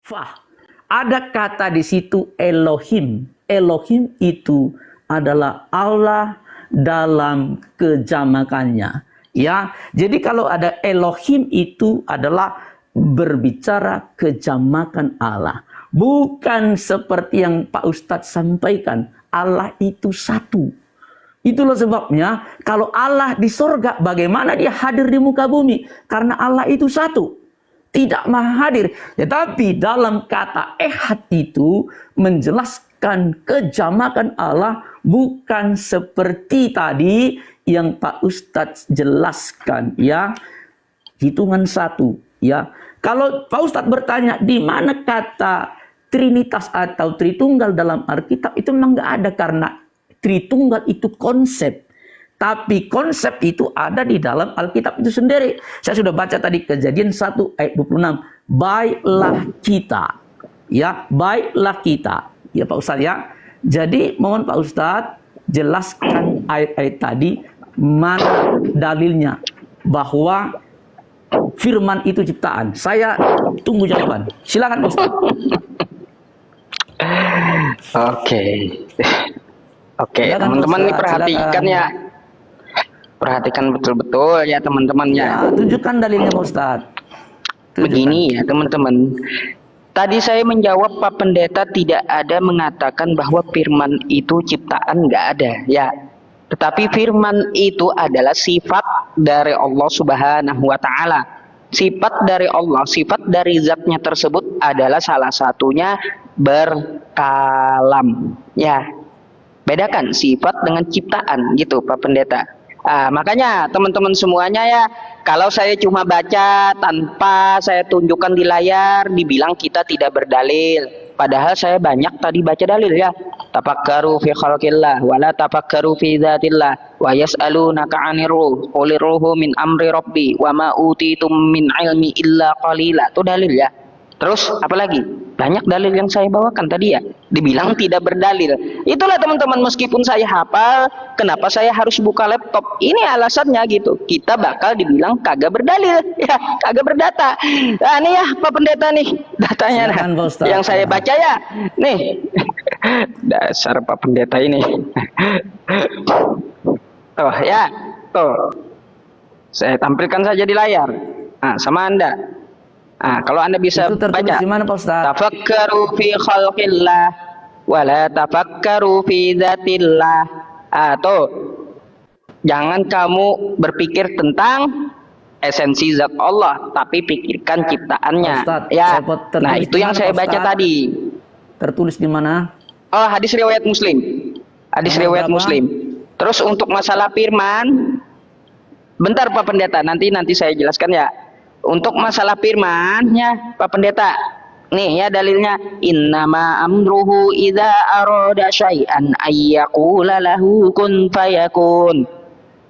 Fah. Ada kata di situ Elohim. Elohim itu adalah Allah dalam kejamakannya. Ya, jadi kalau ada Elohim itu adalah berbicara kejamakan Allah. Bukan seperti yang Pak Ustadz sampaikan, Allah itu satu. Itulah sebabnya kalau Allah di sorga, bagaimana dia hadir di muka bumi? Karena Allah itu satu. Tidak maha hadir. Tetapi dalam kata ehad itu menjelaskan kejamakan Allah bukan seperti tadi yang Pak Ustadz jelaskan, ya. Hitungan satu, ya. Kalau Pak Ustadz bertanya di mana kata Trinitas atau Tritunggal dalam Alkitab, itu memang nggak ada, karena Tritunggal itu konsep. Tapi konsep itu ada di dalam Alkitab itu sendiri. Saya sudah baca tadi Kejadian 1 ayat 26. Baiklah kita. Ya, baiklah kita. Ya Pak Ustadz ya. Jadi mohon Pak Ustadz jelaskan ayat-ayat tadi, mana dalilnya bahwa firman itu ciptaan. Saya tunggu jawaban. Silakan Pak Ustadz. Oke, teman-teman nih perhatikan ya. Perhatikan betul-betul ya teman-teman ya. Tunjukkan dalilnya Pak Ustadz. Begini ya teman-teman. Tadi saya menjawab Pak Pendeta tidak ada mengatakan bahwa firman itu ciptaan, nggak ada ya. Tetapi firman itu adalah sifat dari Allah Subhanahu wa Ta'ala. Sifat dari Allah, sifat dari zatnya tersebut adalah salah satunya berkalam ya. Bedakan sifat dengan ciptaan gitu Pak Pendeta. Makanya teman-teman semuanya ya, kalau saya cuma baca tanpa saya tunjukkan di layar, dibilang kita tidak berdalil. Padahal saya banyak tadi baca dalil ya. Tafakkaru fi khalqillah wa la tafakkaru fi dzatillah wa yas'alunaka 'anir ruh qulir ruhu min amri rabbi wa ma utitum min ilmi illa qalila. Itu dalil ya. Terus apalagi? Banyak dalil yang saya bawakan tadi ya. Dibilang tidak berdalil. Itulah teman-teman, meskipun saya hafal, kenapa saya harus buka laptop? Ini alasannya gitu. Kita bakal dibilang kagak berdalil, ya, kagak berdata. Nah, ini ya Pak Pendeta nih datanya yang saya baca ya. Nih. Dasar Pak Pendeta ini. Tuh ya, tuh. Saya tampilkan saja di layar. Sama Anda. Kalau Anda bisa baca, tafakkaru fi khalqillah wa la tafakkaru fi dzatillah. Tuh. Jangan kamu berpikir tentang esensi zat Allah, tapi pikirkan ciptaannya. Ustadz, ya. Nah, itu yang saya baca tadi. Tertulis di mana? Oh, hadis riwayat Muslim. Hadis riwayat Muslim. Terus untuk masalah firman, bentar Pak Pendeta, nanti saya jelaskan ya. Untuk masalah firman-nya Pak Pendeta, nih ya dalilnya, innama amruhu idza arada syai'an ayyaqula lahu kun fayakun.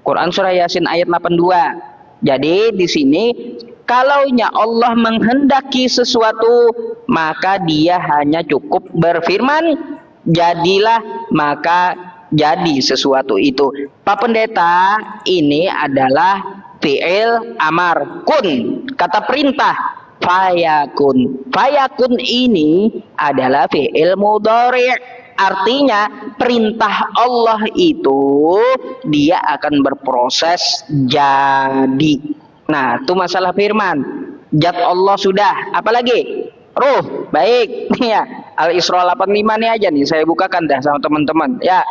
Quran surah Yasin ayat 82. Jadi di sini kalaunya Allah menghendaki sesuatu, maka dia hanya cukup berfirman, jadilah, maka jadi sesuatu itu. Pak Pendeta, ini adalah fi'il amar, kun, kata perintah, fayakun. Fayakun ini adalah fi'il mudhari', artinya perintah Allah itu dia akan berproses jadi. Nah, itu masalah firman. Zat Allah sudah, apalagi? Ruh, baik. Ya, Al-Isra 85 nih aja nih, saya bukakan dah sama teman-teman. Ya.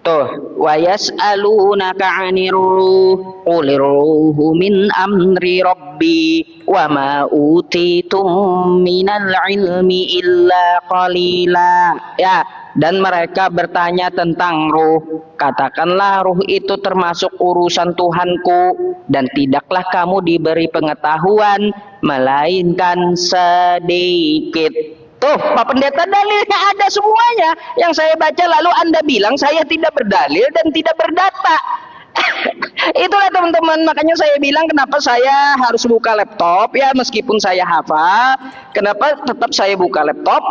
Tuh, wa yas'alunaka 'anir ruh qulir ruhu min amri rabbi wa ma utitum minal ilmi illa qalila. Ya, dan mereka bertanya tentang ruh. Katakanlah ruh itu termasuk urusan Tuhanku, dan tidaklah kamu diberi pengetahuan melainkan sedikit. Tuh, Pak Pendeta, dalilnya ada semuanya yang saya baca, lalu Anda bilang saya tidak berdalil dan tidak berdata. Itulah teman-teman, makanya saya bilang kenapa saya harus buka laptop ya, meskipun saya hafal. Kenapa tetap saya buka laptop?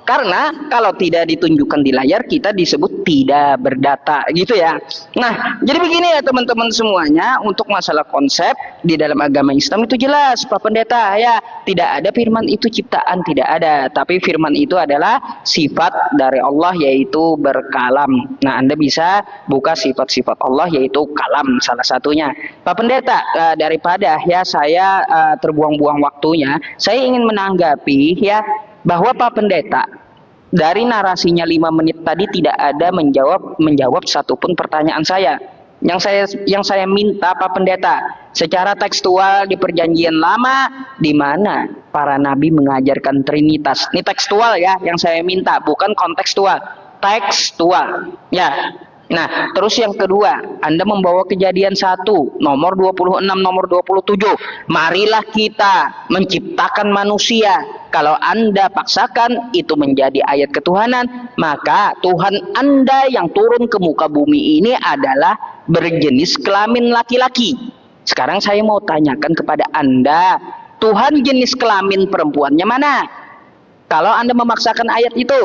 Karena kalau tidak ditunjukkan di layar, kita disebut tidak berdata, gitu ya. Nah, jadi begini ya teman-teman semuanya, untuk masalah konsep di dalam agama Islam itu jelas, Pak Pendeta, ya. Tidak ada firman itu ciptaan, tidak ada. Tapi firman itu adalah sifat dari Allah, yaitu berkalam. Nah, Anda bisa buka sifat-sifat Allah, yaitu kalam salah satunya. Pak Pendeta, daripada ya saya terbuang-buang waktunya, saya ingin menanggapi ya, bahwa Pak Pendeta dari narasinya 5 menit tadi tidak ada menjawab satupun pertanyaan saya. Yang saya minta Pak Pendeta, secara tekstual di Perjanjian Lama, di mana para nabi mengajarkan Trinitas. Ini tekstual ya, yang saya minta, bukan kontekstual. Tekstual. Ya. Nah, terus yang kedua, Anda membawa Kejadian 1, nomor 26, nomor 27. Marilah kita menciptakan manusia. Kalau Anda paksakan itu menjadi ayat ketuhanan, maka Tuhan Anda yang turun ke muka bumi ini adalah berjenis kelamin laki-laki. Sekarang saya mau tanyakan kepada Anda, Tuhan jenis kelamin perempuannya mana? Kalau Anda memaksakan ayat itu.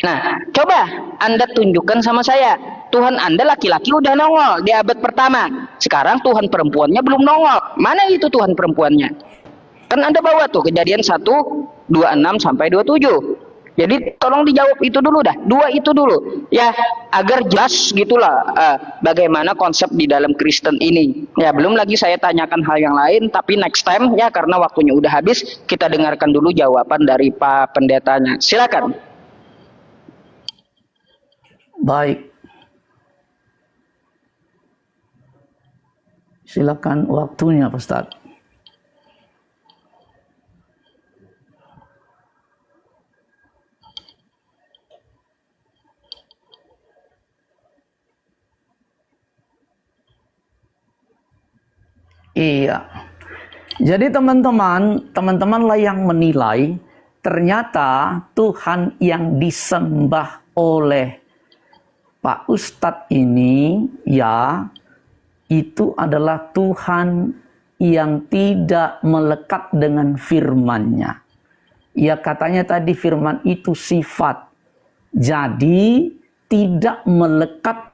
Nah, coba Anda tunjukkan sama saya. Tuhan Anda laki-laki udah nongol di abad pertama. Sekarang Tuhan perempuannya belum nongol. Mana itu Tuhan perempuannya? Kan Anda bawa tuh Kejadian 1, 26 sampai 27. Jadi tolong dijawab itu dulu dah. 2 itu dulu. Ya, agar jelas gitulah bagaimana konsep di dalam Kristen ini. Ya, belum lagi saya tanyakan hal yang lain, tapi next time ya, karena waktunya udah habis, kita dengarkan dulu jawaban dari Pak Pendetanya. Silakan. Baik. Silakan waktunya, Pak Ustaz. Iya. Jadi teman-temanlah yang menilai ternyata Tuhan yang disembah oleh Pak Ustadz ini ya, itu adalah Tuhan yang tidak melekat dengan firman-Nya. Ya, katanya tadi firman itu sifat. Jadi tidak melekat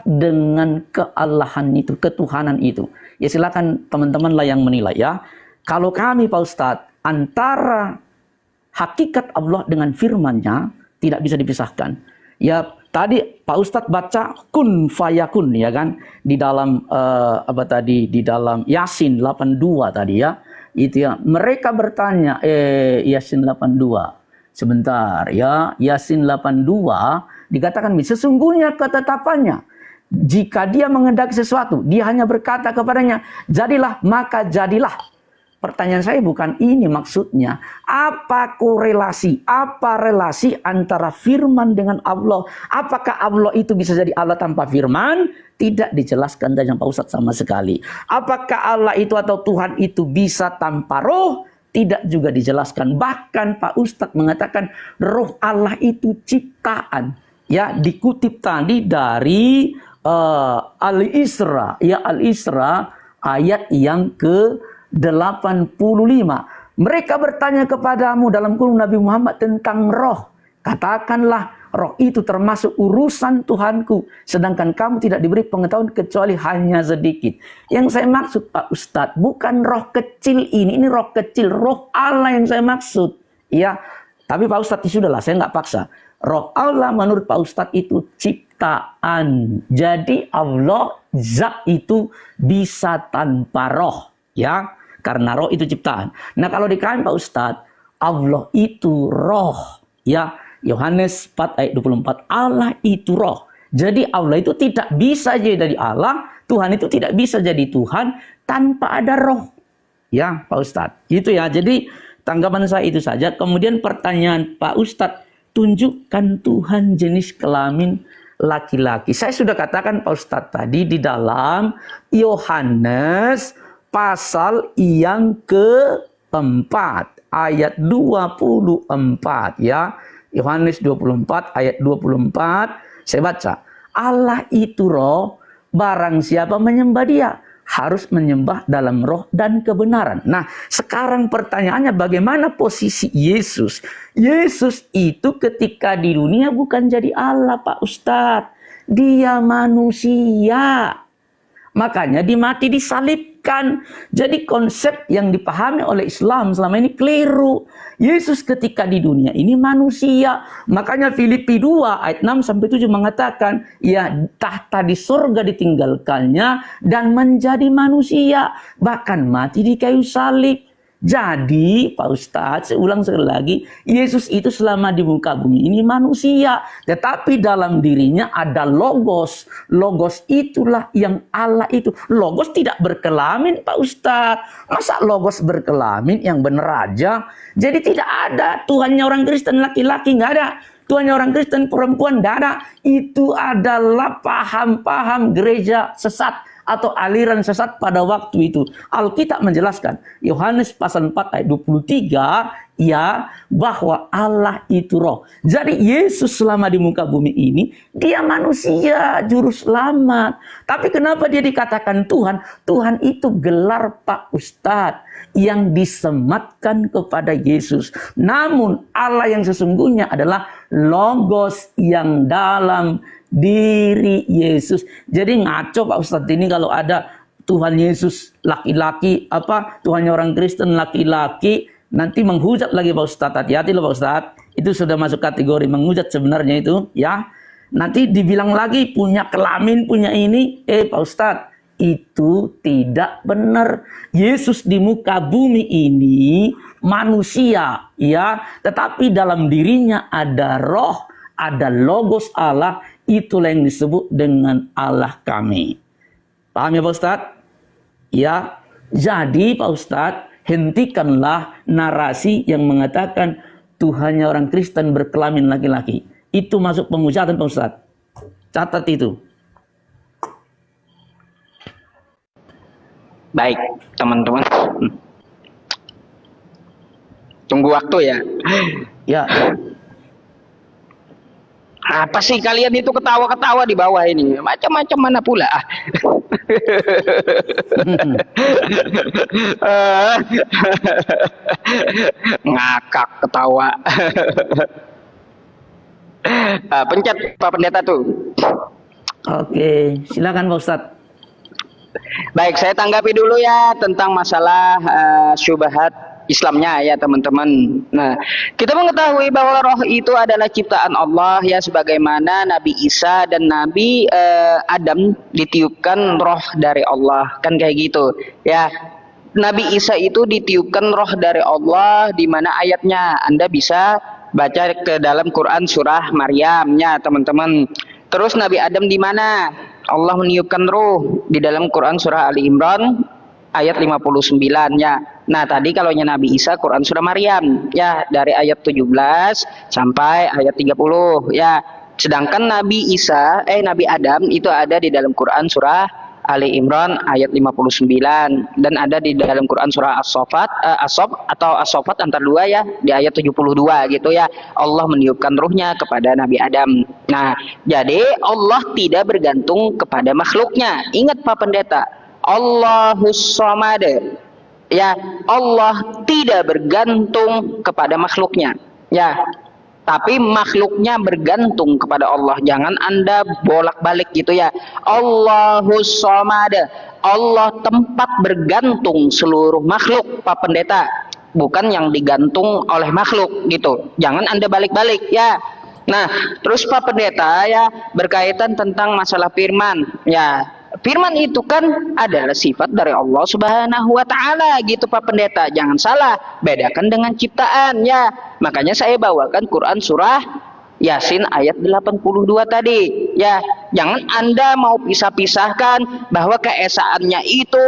dengan kealahan itu, ketuhanan itu. Ya silakan teman-temanlah yang menilai ya. Kalau kami Pak Ustadz, antara hakikat Allah dengan firman-Nya tidak bisa dipisahkan. Ya tadi Pak Ustadz baca kun fayakun ya kan, di dalam di dalam Yasin 82 tadi ya. Itu ya, mereka bertanya Yasin 82. Sebentar ya, Yasin 82 dikatakan sesungguhnya ketetapannya, jika dia menghendaki sesuatu, dia hanya berkata kepadanya, jadilah, maka jadilah. Pertanyaan saya bukan ini maksudnya. Apa korelasi, apa relasi antara firman dengan Allah? Apakah Allah itu bisa jadi Allah tanpa firman? Tidak dijelaskan dari Pak Ustadz sama sekali. Apakah Allah itu atau Tuhan itu bisa tanpa roh? Tidak juga dijelaskan. Bahkan Pak Ustadz mengatakan roh Allah itu ciptaan. Ya, dikutip tadi dari Al-Isra. Ya, Al-Isra ayat yang ke-85. Mereka bertanya kepadamu dalam kurung Nabi Muhammad tentang roh. Katakanlah, roh itu termasuk urusan Tuhanku. Sedangkan kamu tidak diberi pengetahuan kecuali hanya sedikit. Yang saya maksud Pak Ustadz, bukan roh kecil ini. Ini roh kecil, roh Allah yang saya maksud. Ya, tapi Pak Ustadz sudahlah, saya nggak paksa. Roh Allah menurut Pak Ustadz itu ciptaan. Jadi Allah zat itu bisa tanpa roh. Ya, karena roh itu ciptaan. Nah kalau di kami Pak Ustadz, Allah itu roh. Ya, Yohanes 4 ayat 24. Allah itu roh. Jadi Allah itu tidak bisa jadi Allah. Tuhan itu tidak bisa jadi Tuhan tanpa ada roh. Ya Pak Ustadz. Itu ya. Jadi tanggapan saya itu saja. Kemudian pertanyaan Pak Ustadz, tunjukkan Tuhan jenis kelamin laki-laki. Saya sudah katakan Pak Ustadz tadi di dalam Yohanes pasal yang keempat ayat 24 ya. Yohanes 24 ayat 24 saya baca. Allah itu roh, barang siapa menyembah dia harus menyembah dalam roh dan kebenaran. Nah, sekarang pertanyaannya bagaimana posisi Yesus? Yesus itu ketika di dunia bukan jadi Allah, Pak Ustadz. Dia manusia. Makanya dimati disalibkan. Jadi konsep yang dipahami oleh Islam selama ini keliru. Yesus ketika di dunia ini manusia. Makanya Filipi 2 ayat 6-7 mengatakan, ya tahta di surga ditinggalkannya dan menjadi manusia. Bahkan mati di kayu salib. Jadi Pak Ustadz, saya ulang sekali lagi, Yesus itu selama di muka bumi ini manusia. Tetapi dalam dirinya ada Logos. Logos itulah yang Allah itu. Logos tidak berkelamin Pak Ustadz. Masa Logos berkelamin? Yang benar aja. Jadi tidak ada Tuhannya orang Kristen laki-laki, nggak ada. Tuhannya orang Kristen perempuan, nggak ada. Itu adalah paham-paham gereja sesat atau aliran sesat pada waktu itu. Alkitab menjelaskan, Yohanes pasal 4 ayat 23, ya, bahwa Allah itu roh. Jadi Yesus selama di muka bumi ini, dia manusia, juru selamat. Tapi kenapa dia dikatakan Tuhan? Tuhan itu gelar Pak Ustadz yang disematkan kepada Yesus. Namun Allah yang sesungguhnya adalah Logos yang dalam diri Yesus. Jadi ngaco Pak Ustadz ini kalau ada Tuhan Yesus laki-laki, Tuhannya orang Kristen laki-laki, nanti menghujat lagi Pak Ustadz. Hati-hati loh Pak Ustadz. Itu sudah masuk kategori menghujat sebenarnya itu, ya. Nanti dibilang lagi punya kelamin, punya ini. Pak Ustadz, itu tidak benar. Yesus di muka bumi ini manusia, ya, tetapi dalam dirinya ada roh, ada Logos Allah. Itulah yang disebut dengan Allah kami. Paham ya Pak Ustadz? Ya, jadi Pak Ustadz, hentikanlah narasi yang mengatakan Tuhannya orang Kristen berkelamin laki-laki. Itu masuk penghujatan Pak Ustadz. Catat itu. Baik, teman-teman. Tunggu waktu ya. Ya. Apa sih kalian itu ketawa-ketawa di bawah ini? Macam-macam mana pula? Ngakak ketawa. Pencet Pak Pendeta tuh. Oke, silakan Pak Ustadz. Baik, saya tanggapi dulu ya tentang masalah syubhat Islamnya ya teman-teman. Nah, kita mengetahui bahwa roh itu adalah ciptaan Allah ya, sebagaimana Nabi Isa dan Nabi Adam ditiupkan roh dari Allah, kan kayak gitu ya. Nabi Isa itu ditiupkan roh dari Allah, di mana ayatnya Anda bisa baca ke dalam Quran surah Maryam ya teman-teman. Terus Nabi Adam di mana? Allah meniupkan ruh di dalam Quran surah Ali Imran ayat 59 ya. Nah, tadi kalau Nabi Isa Quran surah Maryam ya, dari ayat 17 sampai ayat 30 ya. Sedangkan Nabi Adam itu ada di dalam Quran surah Ali Imran ayat 59 dan ada di dalam Quran surah As-Saffat antara dua ya, di ayat 72 gitu ya. Allah meniupkan ruhnya kepada Nabi Adam. Nah, jadi Allah tidak bergantung kepada makhluknya. Ingat Pak Pendeta, Allahus Samad. Ya, Allah tidak bergantung kepada makhluknya. Ya, tapi makhluknya bergantung kepada Allah. Jangan Anda bolak-balik gitu ya. Allahus Samad. Allah tempat bergantung seluruh makhluk, Pak Pendeta. Bukan yang digantung oleh makhluk gitu. Jangan Anda balik-balik ya. Nah, terus Pak Pendeta ya, berkaitan tentang masalah firman. Ya, firman itu kan adalah sifat dari Allah Subhanahu wa taala gitu Pak Pendeta. Jangan salah, bedakan dengan ciptaan ya. Makanya saya bawakan Quran surah Yasin ayat 82 tadi. Ya, jangan Anda mau pisah-pisahkan bahwa keesaannya itu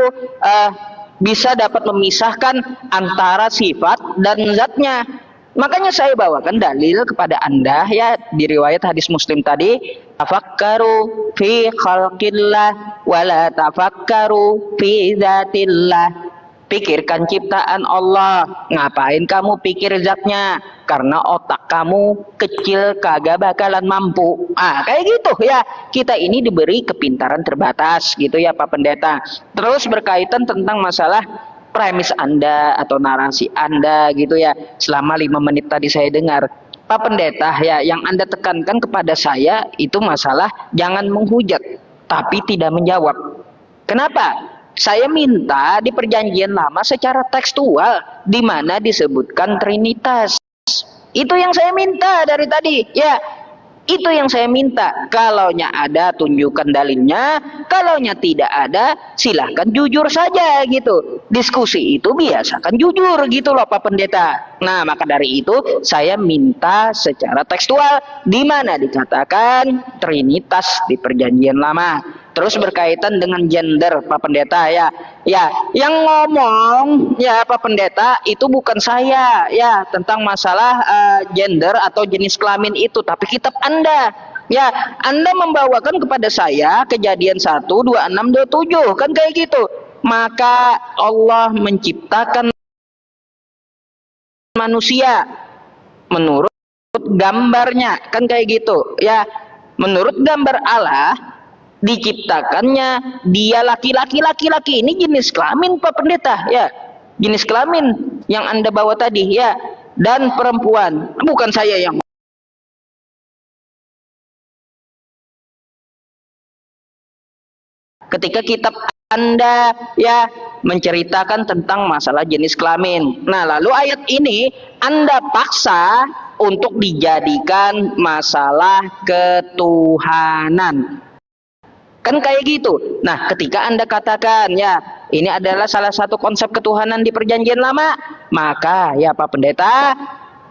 bisa dapat memisahkan antara sifat dan zatnya. Makanya saya bawakan dalil kepada Anda ya, di riwayat hadis Muslim tadi, tafakkaru fi khalqillah wa la tafakkaru fi dzatillah. Pikirkan ciptaan Allah. Ngapain kamu pikir zatnya? Karena otak kamu kecil, kagak bakalan mampu. Kayak gitu ya. Kita ini diberi kepintaran terbatas gitu ya Pak Pendeta. Terus berkaitan tentang masalah premis Anda atau narasi Anda gitu ya. Selama 5 menit tadi saya dengar. Pak Pendeta ya, yang Anda tekankan kepada saya itu masalah jangan menghujat tapi tidak menjawab. Kenapa? Saya minta di perjanjian lama secara tekstual di mana disebutkan Trinitas. Itu yang saya minta dari tadi. Ya, itu yang saya minta. Kalaunya ada, tunjukkan dalilnya. Kalaunya tidak ada, silahkan jujur saja gitu. Diskusi itu biasakan jujur gitu loh Pak Pendeta. Nah, maka dari itu saya minta secara tekstual di mana dikatakan Trinitas di perjanjian lama. Terus berkaitan dengan gender Pak Pendeta ya. Ya, yang ngomong ya Pak Pendeta itu bukan saya ya tentang masalah gender atau jenis kelamin itu, tapi kitab Anda. Ya, Anda membawakan kepada saya Kejadian 1, 26, 27 kan kayak gitu. Maka Allah menciptakan manusia menurut gambarnya kan kayak gitu. Ya, menurut gambar Allah diciptakannya dia laki-laki. Ini jenis kelamin Pak Pendeta ya, jenis kelamin yang Anda bawa tadi ya, dan perempuan. Bukan saya yang ketika kitab Anda ya menceritakan tentang masalah jenis kelamin. Nah, lalu ayat ini Anda paksa untuk dijadikan masalah ketuhanan. Kan kayak gitu. Nah, ketika Anda katakan ya ini adalah salah satu konsep ketuhanan di perjanjian lama, maka ya Pak Pendeta,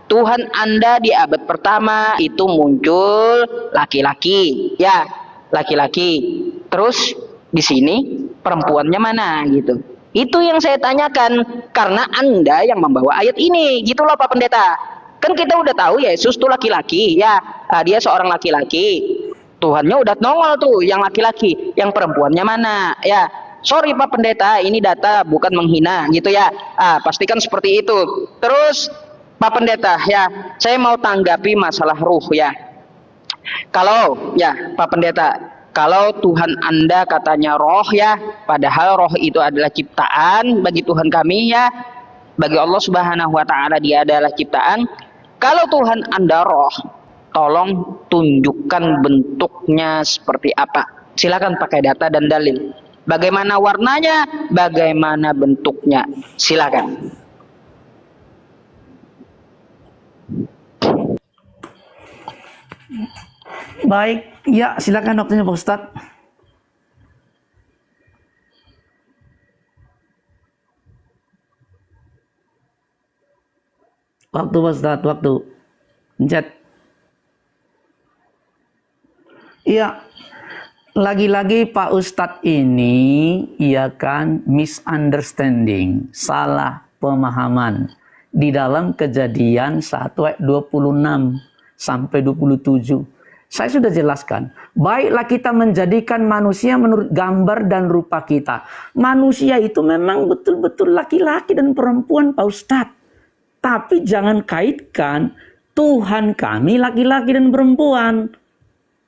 Tuhan Anda di abad pertama itu muncul laki-laki, ya, laki-laki. Terus di sini perempuannya mana gitu. Itu yang saya tanyakan karena Anda yang membawa ayat ini, gitu loh Pak Pendeta. Kan kita udah tahu Yesus tuh laki-laki, ya. Dia seorang laki-laki. Tuhannya udah nongol tuh yang laki-laki, yang perempuannya mana ya. Sorry Pak Pendeta, ini data bukan menghina gitu ya. Pastikan seperti itu. Terus Pak Pendeta ya, saya mau tanggapi masalah ruh ya. Kalau ya Pak Pendeta, kalau Tuhan Anda katanya roh ya, padahal roh itu adalah ciptaan bagi Tuhan kami ya, bagi Allah Subhanahu wa taala dia adalah ciptaan. Kalau Tuhan Anda roh, tolong tunjukkan bentuknya seperti apa. Silakan pakai data dan dalil. Bagaimana warnanya, bagaimana bentuknya. Silakan. Baik, ya silakan waktunya Pak Ustadz. Waktu Pak Ustadz, waktu. Pencet. Iya, lagi-lagi Pak Ustadz ini ya kan misunderstanding, salah pemahaman di dalam Kejadian 1 ayat 26 sampai 27. Saya sudah jelaskan, baiklah kita menjadikan manusia menurut gambar dan rupa kita. Manusia itu memang betul-betul laki-laki dan perempuan Pak Ustadz. Tapi jangan kaitkan Tuhan kami laki-laki dan perempuan.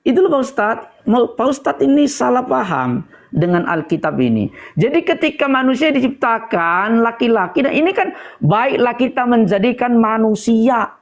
Itu loh Pak Ustadz. Pak Ustadz ini salah paham dengan Alkitab ini. Jadi ketika manusia diciptakan laki-laki, dan ini kan baiklah kita menjadikan manusia.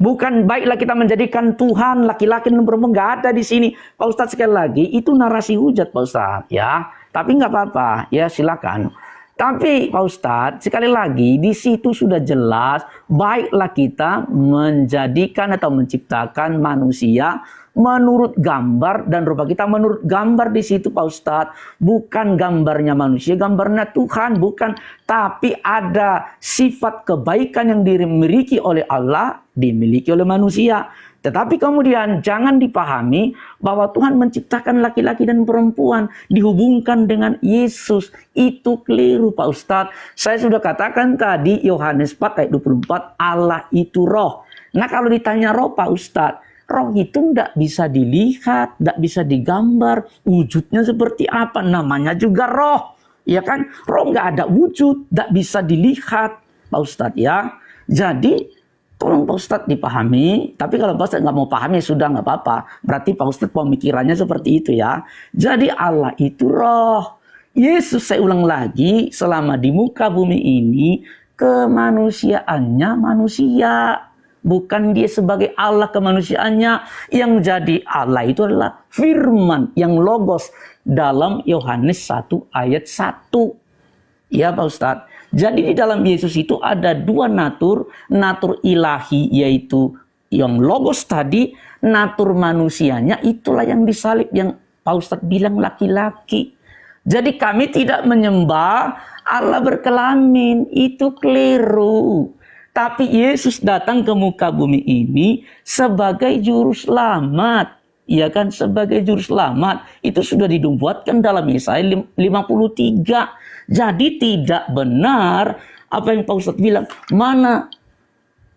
Bukan baiklah kita menjadikan Tuhan laki-laki dan perempuan. Nggak ada di sini. Pak Ustadz sekali lagi, itu narasi hujat Pak Ustadz. Ya, tapi nggak apa-apa. Ya silakan. Tapi Pak Ustadz, sekali lagi di situ sudah jelas, baiklah kita menjadikan atau menciptakan manusia menurut gambar dan rupa kita. Menurut gambar di situ Pak Ustadz, bukan gambarnya manusia, gambarnya Tuhan, bukan. Tapi ada sifat kebaikan yang dimiliki oleh Allah, dimiliki oleh manusia. Tetapi kemudian jangan dipahami bahwa Tuhan menciptakan laki-laki dan perempuan dihubungkan dengan Yesus. Itu keliru Pak Ustadz. Saya sudah katakan tadi Yohanes 4 ayat 24, Allah itu roh. Nah kalau ditanya roh Pak Ustadz, roh itu tidak bisa dilihat, tidak bisa digambar. Wujudnya seperti apa? Namanya juga roh. Ya kan? Roh nggak ada wujud, nggak bisa dilihat, Pak Ustadz ya. Jadi tolong Pak Ustadz dipahami. Tapi kalau Pak Ustadz nggak mau pahami, sudah nggak apa-apa. Berarti Pak Ustadz pemikirannya seperti itu ya. Jadi Allah itu roh. Yesus, saya ulang lagi, selama di muka bumi ini, kemanusiaannya manusia. Bukan dia sebagai Allah kemanusiaannya. Yang jadi Allah itu adalah firman yang logos dalam Yohanes 1 ayat 1. Ya Pak Ustadz. Jadi di dalam Yesus itu ada dua natur. Natur ilahi yaitu yang logos tadi. Natur manusianya itulah yang disalib, yang Pak Ustadz bilang laki-laki. Jadi kami tidak menyembah Allah berkelamin. Itu keliru. Tapi Yesus datang ke muka bumi ini sebagai juru selamat. Ya kan, sebagai juru selamat. Itu sudah dinubuatkan dalam Yesaya 53. Jadi tidak benar apa yang Pak Ustadz bilang. Mana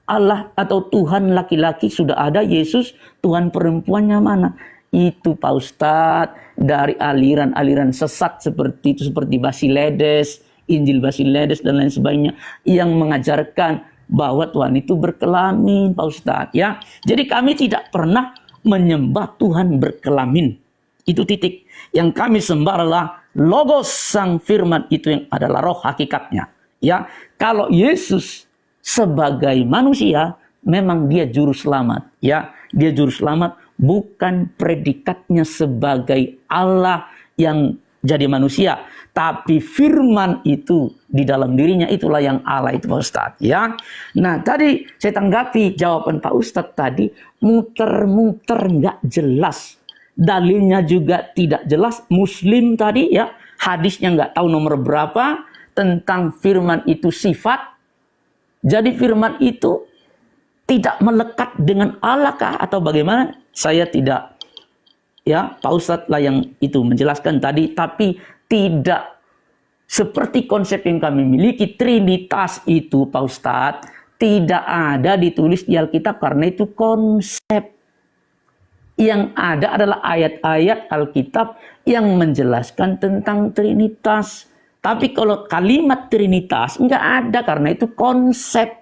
Allah atau Tuhan laki-laki sudah ada, Yesus Tuhan perempuannya mana? Itu Pak Ustadz dari aliran-aliran sesat seperti itu, seperti Basiledes, Injil Basiledes dan lain sebagainya, yang mengajarkan bahwa Tuhan itu berkelamin, Pak Ustadz ya. Jadi kami tidak pernah menyembah Tuhan berkelamin. Itu titik. Yang kami sembah adalah logos sang firman, itu yang adalah roh hakikatnya. Ya, kalau Yesus sebagai manusia memang dia juru selamat, ya. Dia juru selamat, bukan predikatnya sebagai Allah yang jadi manusia, tapi firman itu di dalam dirinya, itulah yang Allah itu Pak Ustadz ya. Nah tadi saya tanggapi jawaban Pak Ustadz tadi, muter-muter nggak jelas, dalilnya juga tidak jelas. Muslim tadi ya, hadisnya nggak tahu nomor berapa tentang firman itu sifat. Jadi firman itu tidak melekat dengan Allah kah atau bagaimana? Saya tidak, ya Pak Ustadz lah yang itu menjelaskan tadi, tapi tidak seperti konsep yang kami miliki. Trinitas itu Pak Ustadz tidak ada ditulis di Alkitab, karena itu konsep. Yang ada adalah ayat-ayat Alkitab yang menjelaskan tentang Trinitas. Tapi kalau kalimat Trinitas nggak ada, karena itu konsep.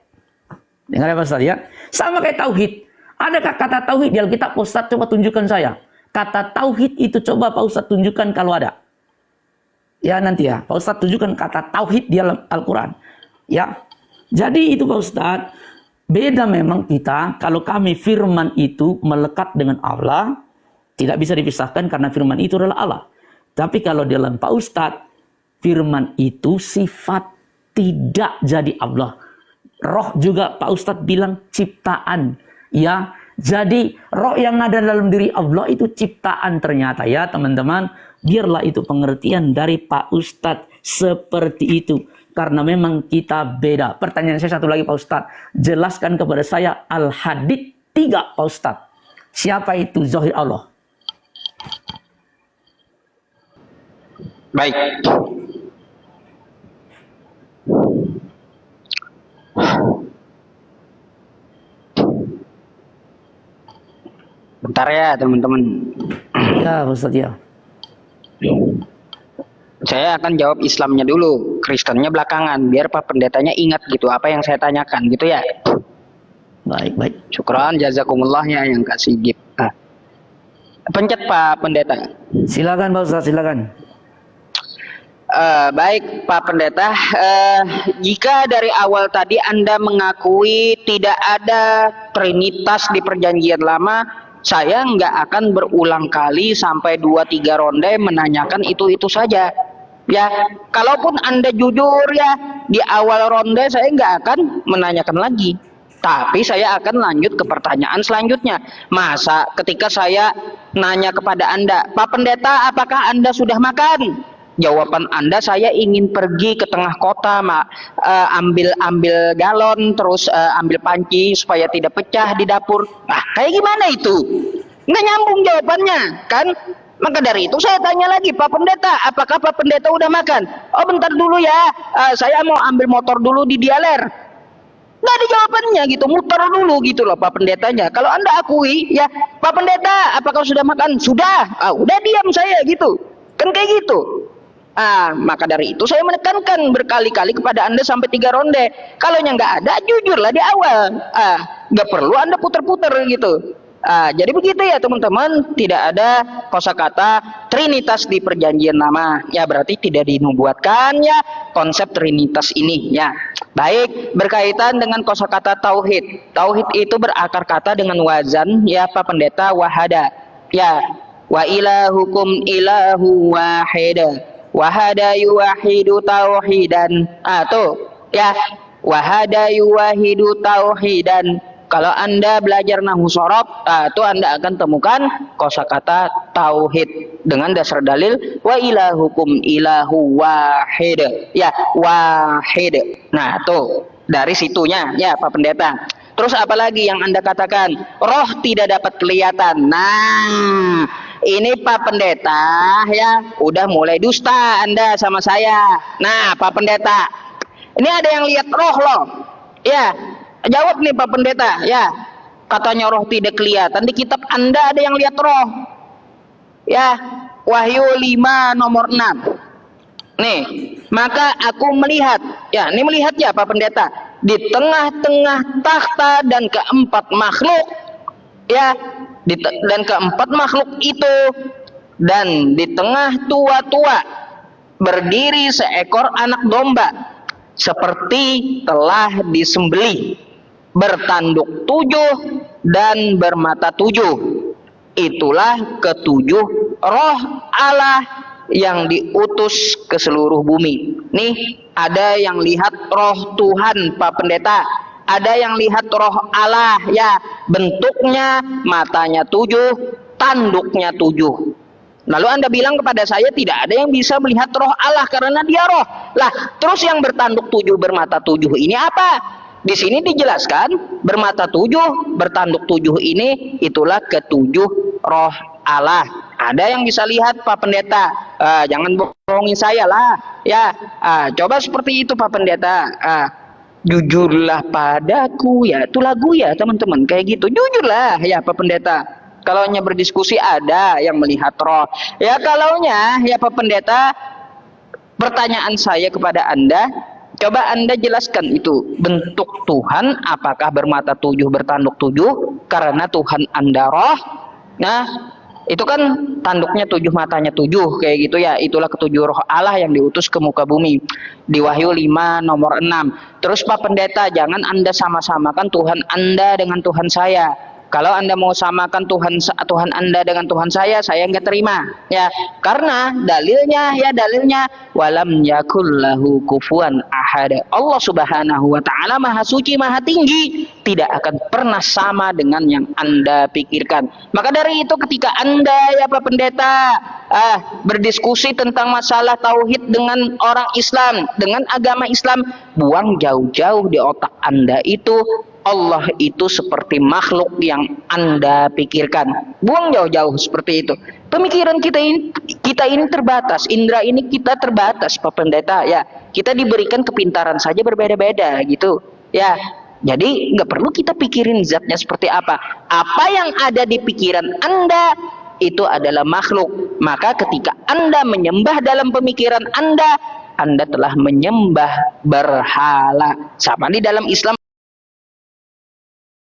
Dengar ya Pak Ustadz ya. Sama kayak tauhid. Adakah kata tauhid di Alkitab? Pak Ustadz coba tunjukkan saya. Kata tauhid itu coba Pak Ustadz tunjukkan kalau ada. Ya nanti ya, Pak Ustadz tunjukkan kata tauhid di dalam Al-Quran. Ya, jadi itu Pak Ustadz, beda memang kita. Kalau kami firman itu melekat dengan Allah, tidak bisa dipisahkan karena firman itu adalah Allah. Tapi kalau dalam Pak Ustadz, firman itu sifat, tidak jadi Allah. Roh juga Pak Ustadz bilang ciptaan. Ya, jadi roh yang ada dalam diri Allah itu ciptaan ternyata ya teman-teman. Biarlah itu pengertian dari Pak Ustadz seperti itu. Karena memang kita beda. Pertanyaan saya satu lagi Pak Ustadz. Jelaskan kepada saya Al-Hadid 3 Pak Ustadz. Siapa itu Zahir Allah? Baik. Bentar ya teman-teman. Ya Pak Ustadz ya. Saya akan jawab Islamnya dulu, Kristennya belakangan, biar Pak Pendetanya ingat gitu apa yang saya tanyakan gitu ya. Baik, baik. Syukran, jazakumullah ya yang kasih gift. Pencet Pak Pendeta. Silakan Pak Ustadz, silakan. Baik Pak Pendeta, jika dari awal tadi Anda mengakui tidak ada Trinitas di Perjanjian Lama, saya nggak akan berulang kali sampai 2-3 ronde menanyakan itu saja. Ya, kalaupun Anda jujur ya, di awal ronde saya nggak akan menanyakan lagi. Tapi saya akan lanjut ke pertanyaan selanjutnya. Masa ketika saya nanya kepada Anda, Pak Pendeta, apakah Anda sudah makan? Jawaban Anda, saya ingin pergi ke tengah kota, ambil galon, terus ambil panci supaya tidak pecah di dapur. Nah, kayak gimana itu? Nggak nyambung jawabannya, kan? Maka dari itu saya tanya lagi, Pak Pendeta, apakah Pak Pendeta udah makan? Oh bentar dulu ya, saya mau ambil motor dulu di Dialer. Nggak ada jawabannya gitu, muter dulu gitu loh Pak Pendetanya. Kalau Anda akui, ya Pak Pendeta, apakah sudah makan? Sudah, udah diam saya gitu. Kan kayak gitu. Maka dari itu saya menekankan berkali-kali kepada Anda sampai 3 ronde. Kalau yang nggak ada, jujurlah di awal. Nggak perlu Anda putar-putar gitu. Jadi begitu ya teman-teman, tidak ada kosakata Trinitas di perjanjian lama. Ya berarti tidak dinubuatkan ya konsep Trinitas ini ya. Baik, berkaitan dengan kosakata tauhid. Tauhid itu berakar kata dengan wazan ya Pak Pendeta wahada. Ya, wa ilahukum ilahu wahida. Wahada yuwahidu tauhidan. Tuh ya, wahada yuwahidu tauhidan. Kalau Anda belajar nahwu shorof, itu Anda akan temukan kosakata tauhid dengan dasar dalil wa ilahukum ilahu wahid. Ya, wahid. Nah, tuh dari situnya ya Pak Pendeta. Terus apalagi yang Anda katakan? Roh tidak dapat kelihatan. Nah, ini Pak Pendeta ya, udah mulai dusta Anda sama saya. Nah, Pak Pendeta, ini ada yang lihat roh loh. Ya, jawab nih Pak Pendeta, ya. Katanya roh tidak kelihatan. Di kitab Anda ada yang lihat roh. Ya, Wahyu 5 nomor 6. Nih, maka aku melihat, ya, ini melihat ya Pak Pendeta, di tengah-tengah takhta dan keempat makhluk, ya, dan keempat makhluk itu, dan di tengah tua-tua berdiri seekor anak domba, seperti telah disembelih, bertanduk 7 dan bermata 7. Itulah ketujuh roh Allah yang diutus ke seluruh bumi. Nih, ada yang lihat roh Tuhan Pak Pendeta, ada yang lihat roh Allah ya, bentuknya matanya 7, tanduknya 7. Lalu Anda bilang kepada saya tidak ada yang bisa melihat roh Allah karena dia roh. Lah, terus yang bertanduk 7 bermata 7 ini apa? Di sini dijelaskan bermata 7, bertanduk 7 ini itulah ketujuh roh Allah. Ada yang bisa lihat Pak Pendeta? Jangan bohongin saya lah. Ya, coba seperti itu Pak Pendeta. Jujurlah padaku ya, itu lagu ya teman-teman kayak gitu. Jujurlah ya Pak Pendeta. Kalau hanya berdiskusi ada yang melihat roh. Ya kalaunya ya Pak Pendeta, pertanyaan saya kepada Anda, coba Anda jelaskan itu bentuk Tuhan apakah bermata 7 bertanduk 7 karena Tuhan Anda roh. Nah, itu kan tanduknya 7 matanya 7 kayak gitu ya. Itulah ketujuh roh Allah yang diutus ke muka bumi di Wahyu 5 nomor 6. Terus Pak Pendeta, jangan Anda sama-samakan Tuhan Anda dengan Tuhan saya. Kalau Anda mau samakan Tuhan Anda dengan Tuhan saya nggak terima ya, karena dalilnya walam yakullahu kufuwan ahad. Allah Subhanahu wa taala Maha Suci, Maha Tinggi, tidak akan pernah sama dengan yang Anda pikirkan. Maka dari itu ketika Anda ya Pak Pendeta berdiskusi tentang masalah tauhid dengan orang Islam, dengan agama Islam, buang jauh-jauh di otak Anda itu Allah itu seperti makhluk yang Anda pikirkan. Buang jauh-jauh seperti itu. Pemikiran kita ini terbatas, indera ini kita terbatas Pak Pendeta ya. Kita diberikan kepintaran saja berbeda-beda gitu. Ya. Jadi nggak perlu kita pikirin zatnya seperti apa. Apa yang ada di pikiran Anda itu adalah makhluk. Maka ketika Anda menyembah dalam pemikiran Anda telah menyembah berhala. Sama di dalam Islam